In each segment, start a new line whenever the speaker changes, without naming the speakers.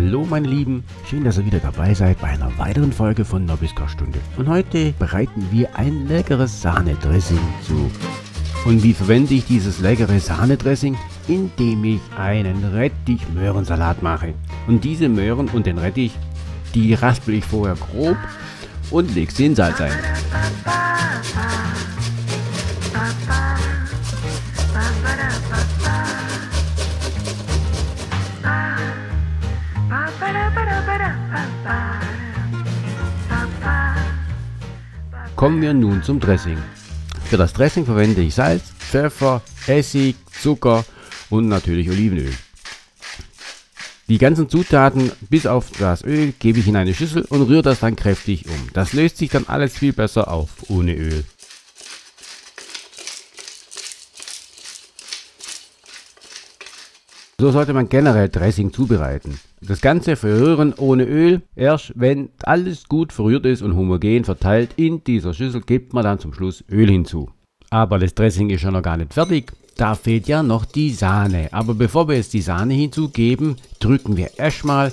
Hallo meine Lieben, schön, dass ihr wieder dabei seid bei einer weiteren Folge von Nobisco-Stunde. Und heute bereiten wir ein leckeres Sahnedressing zu. Und wie verwende ich dieses leckere Sahnedressing? Indem ich einen Rettich-Möhrensalat mache. Und diese Möhren und den Rettich, die raspel ich vorher grob und lege sie in Salz ein. Kommen wir nun zum Dressing. Für das Dressing verwende ich Salz, Pfeffer, Essig, Zucker und natürlich Olivenöl. Die ganzen Zutaten bis auf das Öl gebe ich in eine Schüssel und rühre das dann kräftig um. Das löst sich dann alles viel besser auf ohne Öl. So sollte man generell Dressing zubereiten. Das Ganze verrühren ohne Öl. Erst wenn alles gut verrührt ist und homogen verteilt in dieser Schüssel, gibt man dann zum Schluss Öl hinzu. Aber das Dressing ist schon noch gar nicht fertig. Da fehlt ja noch die Sahne. Aber bevor wir jetzt die Sahne hinzugeben, drücken wir erstmal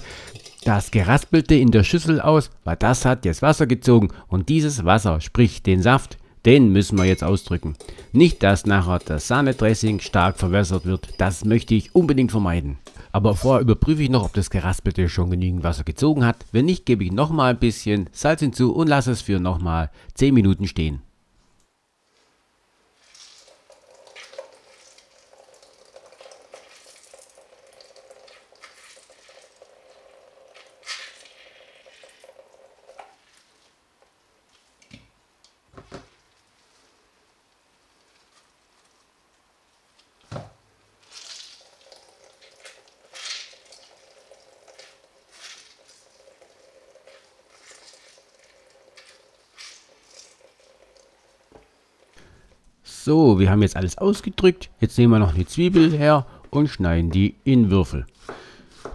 das Geraspelte in der Schüssel aus, weil das hat jetzt Wasser gezogen und dieses Wasser, sprich den Saft, den müssen wir jetzt ausdrücken. Nicht, dass nachher das Sahnedressing stark verwässert wird, das möchte ich unbedingt vermeiden. Aber vorher überprüfe ich noch, ob das Geraspelte schon genügend Wasser gezogen hat. Wenn nicht, gebe ich nochmal ein bisschen Salz hinzu und lasse es für nochmal 10 Minuten stehen. So, wir haben jetzt alles ausgedrückt. Jetzt nehmen wir noch eine Zwiebel her und schneiden die in Würfel.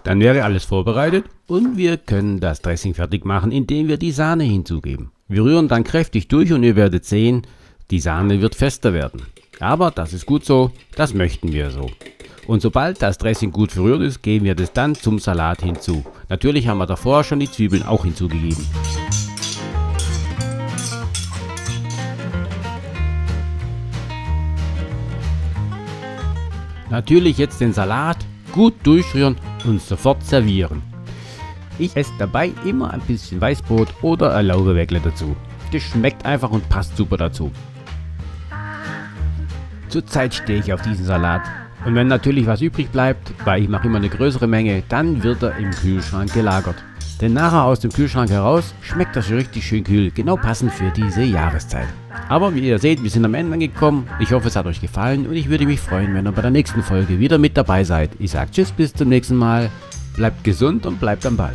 Dann wäre alles vorbereitet und wir können das Dressing fertig machen, indem wir die Sahne hinzugeben. Wir rühren dann kräftig durch und ihr werdet sehen, die Sahne wird fester werden. Aber das ist gut so, das möchten wir so. Und sobald das Dressing gut verrührt ist, geben wir das dann zum Salat hinzu. Natürlich haben wir davor schon die Zwiebeln auch hinzugegeben. Natürlich jetzt den Salat gut durchrühren und sofort servieren. Ich esse dabei immer ein bisschen Weißbrot oder ein Laugenweckle dazu. Das schmeckt einfach und passt super dazu. Zurzeit stehe ich auf diesen Salat. Und wenn natürlich was übrig bleibt, weil ich mache immer eine größere Menge, dann wird er im Kühlschrank gelagert. Denn nachher aus dem Kühlschrank heraus schmeckt das schon richtig schön kühl, genau passend für diese Jahreszeit. Aber wie ihr seht, wir sind am Ende angekommen. Ich hoffe, es hat euch gefallen und ich würde mich freuen, wenn ihr bei der nächsten Folge wieder mit dabei seid. Ich sage Tschüss, bis zum nächsten Mal. Bleibt gesund und bleibt am Ball.